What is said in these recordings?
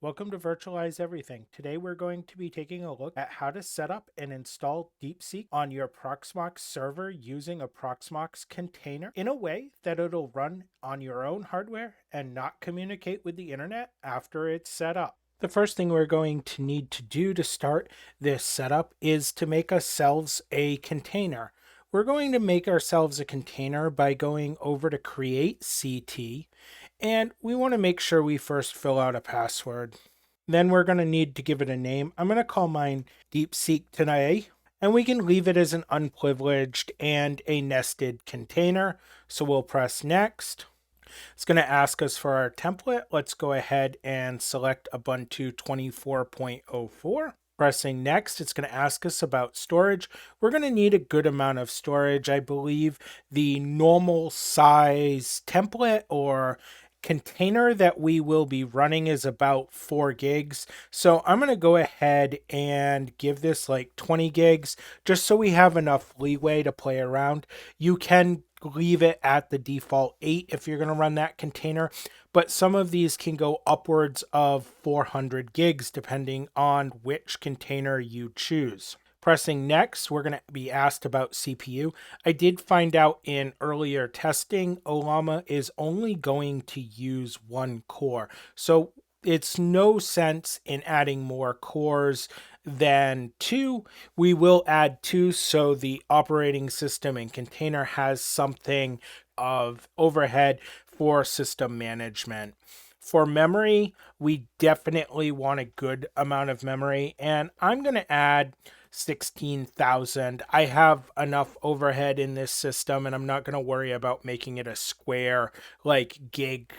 Welcome to Virtualize Everything. Today we're going to be taking a look at how to set up and install DeepSeek on your Proxmox server using a Proxmox container in a way that it'll run on your own hardware and not communicate with the internet after it's set up. The first thing we're going to need to do to start this setup is to make ourselves a container. We're going to make ourselves a container by going over to Create CT, and we want to make sure we first fill out a password. Then we're going to need to give it a name. I'm going to call mine DeepSeek today, and we can leave it as an unprivileged and a nested container. So we'll press next. It's going to ask us for our template. Let's go ahead and select Ubuntu 24.04. Pressing next, it's going to ask us about storage. We're going to need a good amount of storage. I believe the normal size template or container that we will be running is about 4 gigs. So I'm going to go ahead and give this like 20 gigs just so we have enough leeway to play around. You can leave it at the default 8 if you're going to run that container, but some of these can go upwards of 400 gigs depending on which container you choose. Pressing next, we're going to be asked about CPU. I did find out in earlier testing, Ollama is only going to use 1 core. So it's no sense in adding more cores than 2. We will add 2 so the operating system and container has something of overhead for system management. For memory, we definitely want a good amount of memory, and I'm going to add 16,000. I have enough overhead in this system, and I'm not going to worry about making it a square like gig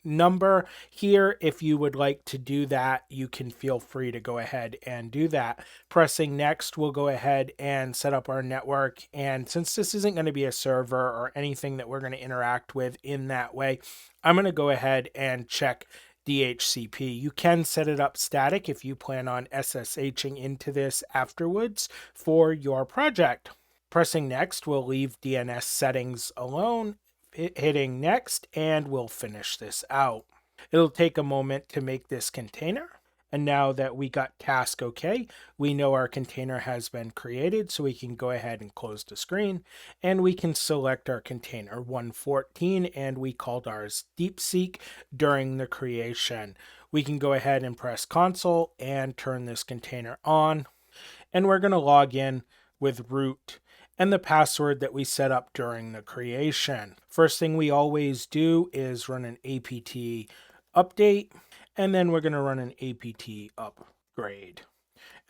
number here. If you would like to do that, you can feel free to go ahead and do that. Pressing next, we'll go ahead and set up our network. And since this isn't going to be a server or anything that we're going to interact with in that way, I'm going to go ahead and check DHCP. You can set it up static if you plan on SSHing into this afterwards for your project. Pressing next, we'll leave DNS settings alone. Hitting next, and we'll finish this out. It'll take a moment to make this container. And now that we got task okay, we know our container has been created, so we can go ahead and close the screen, and we can select our container 114, and we called ours DeepSeek during the creation. We can go ahead and press console and turn this container on, and we're going to log in with root and the password that we set up during the creation. First thing we always do is run an apt update, and then we're going to run an apt upgrade.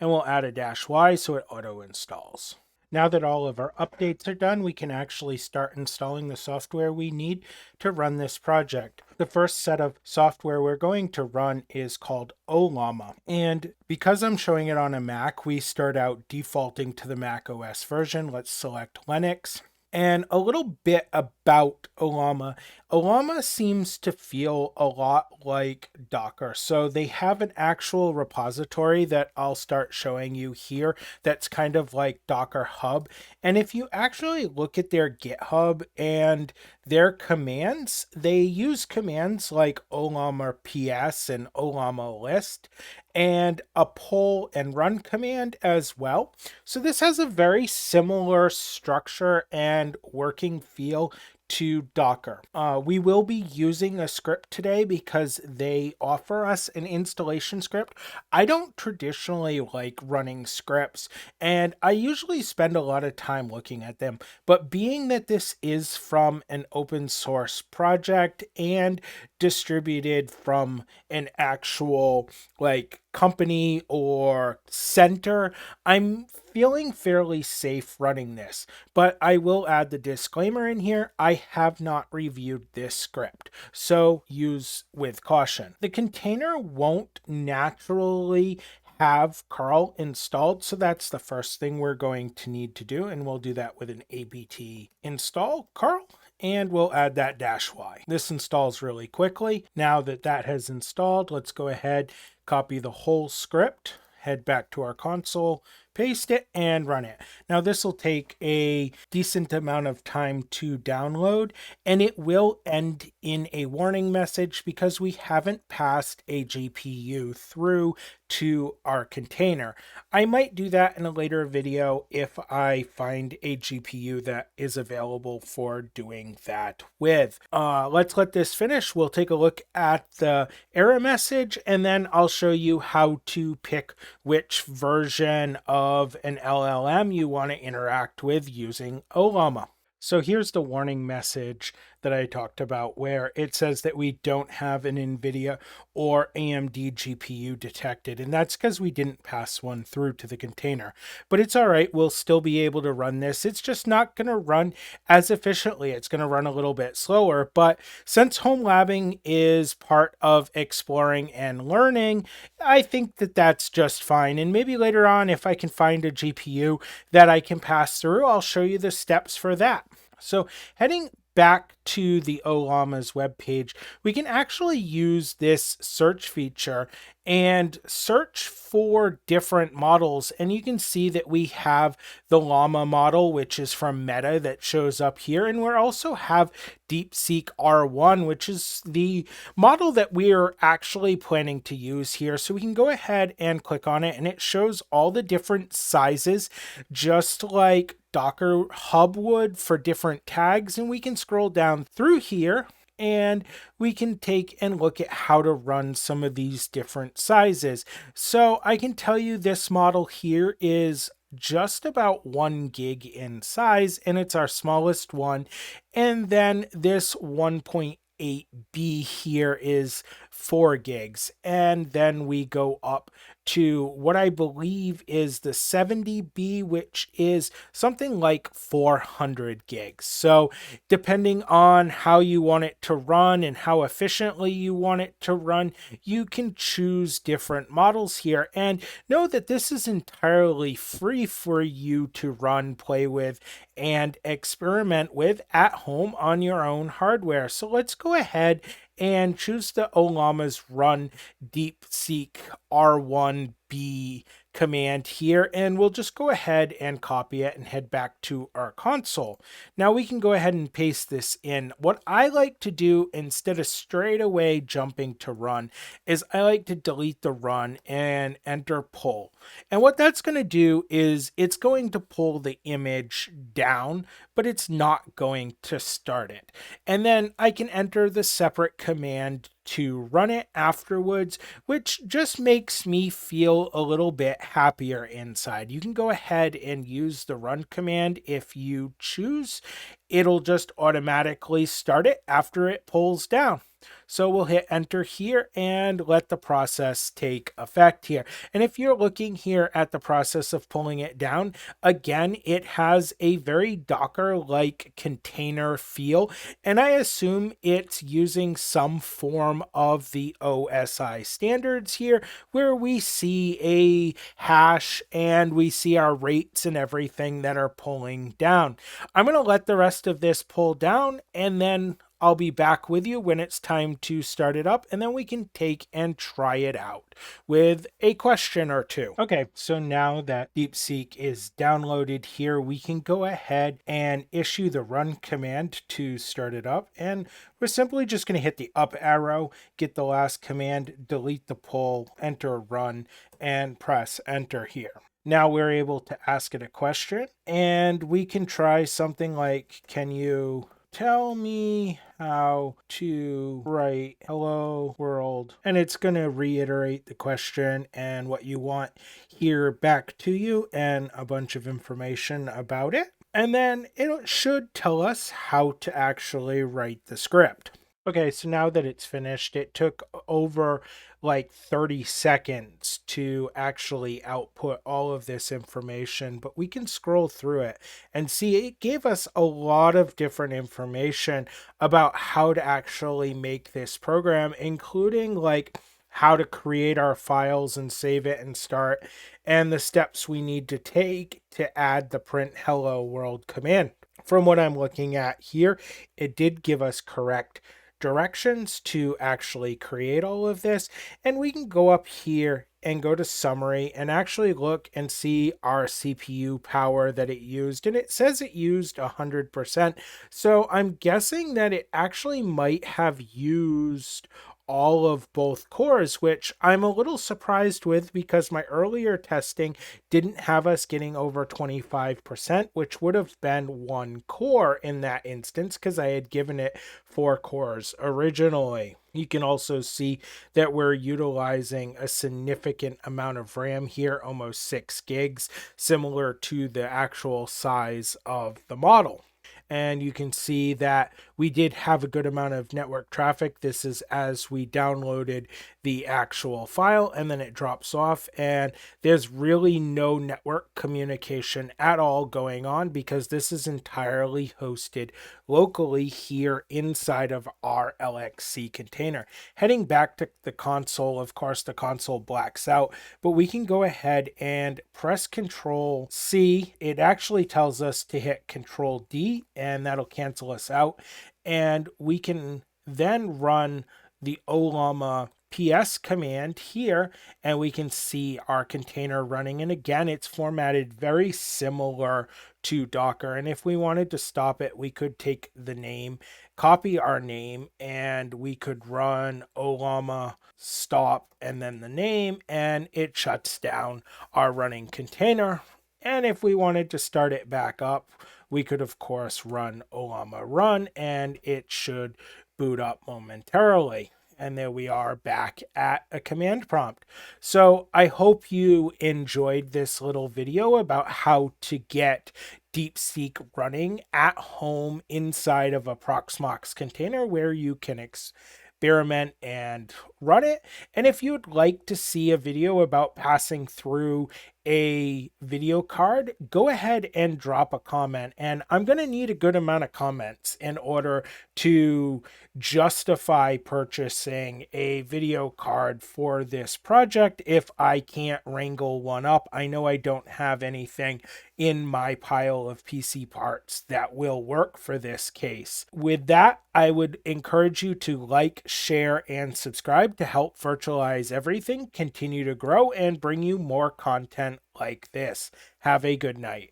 And we'll add a -y so it auto installs. Now that all of our updates are done, we can actually start installing the software we need to run this project. The first set of software we're going to run is called Ollama. And because I'm showing it on a Mac, we start out defaulting to the Mac OS version. Let's select Linux. And a little bit about Ollama. Ollama seems to feel a lot like Docker. So they have an actual repository that I'll start showing you here that's kind of like Docker Hub. And if you actually look at their GitHub and their commands, they use commands like Ollama PS and Ollama list and a pull and run command as well. So this has a very similar structure and working feel to Docker. We will be using a script today because they offer us an installation script. I don't traditionally like running scripts, and I usually spend a lot of time looking at them. But being that this is from an open source project and distributed from an actual like company or center, I'm feeling fairly safe running this. But I will add the disclaimer in here. I have not reviewed this script, so use with caution. The container won't naturally have curl installed, so that's the first thing we're going to need to do, and we'll do that with an apt install curl, and we'll add that -y. This installs really quickly. Now that that has installed, let's go ahead, copy the whole script, head back to our console, paste it, and run it. Now this will take a decent amount of time to download, and it will end in a warning message because we haven't passed a GPU through to our container. I might do that in a later video if I find a GPU that is available for doing that with. Let's let this finish. We'll take a look at the error message, and then I'll show you how to pick which version of an LLM you want to interact with using Ollama. So here's the warning message that I talked about where it says that we don't have an NVIDIA or AMD GPU detected, and that's because we didn't pass one through to the container. But it's all right, we'll still be able to run this. It's just not going to run as efficiently. It's going to run a little bit slower, but since home labbing is part of exploring and learning, I think that that's just fine. And maybe later on, if I can find a GPU that I can pass through, I'll show you the steps for that. So heading back to the Ollama's webpage, we can actually use this search feature and search for different models. And you can see that we have the Llama model, which is from Meta, that shows up here. And we also have DeepSeek R1, which is the model that we are actually planning to use here. So we can go ahead and click on it, and it shows all the different sizes, just like Docker Hub would for different tags. And we can scroll down through here and we can take and look at how to run some of these different sizes. So I can tell you this model here is just about 1 gig in size, and it's our smallest one. And then this 1.8B here is 4 gigs. And then we go up to what I believe is the 70B, which is something like 400 gigs. So depending on how you want it to run and how efficiently you want it to run, you can choose different models here. And know that this is entirely free for you to run, play with, and experiment with at home on your own hardware. So let's go ahead and choose the Ollama's run DeepSeek R1B command here, and we'll just go ahead and copy it and head back to our console. Now we can go ahead and paste this in. What I like to do instead of straight away jumping to run is I like to delete the run and enter pull. And what that's going to do is it's going to pull the image down, but it's not going to start it. And then I can enter the separate command to run it afterwards, which just makes me feel a little bit happier inside. You can go ahead and use the run command if you choose. It'll just automatically start it after it pulls down. So we'll hit enter here and let the process take effect here. And if you're looking here at the process of pulling it down, again, it has a very Docker-like container feel. And I assume it's using some form of the OSI standards here, where we see a hash and we see our rates and everything that are pulling down. I'm going to let the rest of this pull down, and then I'll be back with you when it's time to start it up, and then we can take and try it out with a question or two. Okay, so now that DeepSeek is downloaded here, we can go ahead and issue the run command to start it up. And we're simply just going to hit the up arrow, get the last command, delete the pull, enter run, and press enter here. Now we're able to ask it a question, and we can try something like, can you tell me how to write hello world? And it's going to reiterate the question and what you want here back to you and a bunch of information about it. And then it should tell us how to actually write the script. Okay, so now that it's finished, it took over like 30 seconds to actually output all of this information, but we can scroll through it and see it gave us a lot of different information about how to actually make this program, including like how to create our files and save it and start, and the steps we need to take to add the print hello world command. From what I'm looking at here, it did give us correct directions to actually create all of this, and we can go up here and go to summary and actually look and see our CPU power that it used. And it says it used 100%. So I'm guessing that it actually might have used all of both cores, which I'm a little surprised with because my earlier testing didn't have us getting over 25%, which would have been one core in that instance because I had given it 4 cores originally. You can also see that we're utilizing a significant amount of RAM here, almost 6 gigs, similar to the actual size of the model. And you can see that we did have a good amount of network traffic. This is as we downloaded the actual file, and then it drops off, and there's really no network communication at all going on because this is entirely hosted locally here inside of our LXC container. Heading back to the console, of course, the console blacks out, but we can go ahead and press Control C. It actually tells us to hit Control D, and that'll cancel us out. And we can then run the Ollama PS command here, and we can see our container running. And again, it's formatted very similar to Docker. And if we wanted to stop it, we could take the name, copy our name, and we could run Ollama stop and then the name, and it shuts down our running container. And if we wanted to start it back up, we could of course run Ollama run, and it should boot up momentarily. And there we are back at a command prompt. So I hope you enjoyed this little video about how to get DeepSeek running at home inside of a Proxmox container where you can experiment and run it. And if you'd like to see a video about passing through a video card, go ahead and drop a comment. And I'm going to need a good amount of comments in order to justify purchasing a video card for this project if I can't wrangle one up. I know I don't have anything in my pile of PC parts that will work for this case. With that, I would encourage you to like, share, and subscribe to help Virtualize Everything continue to grow and bring you more content like this. Have a good night.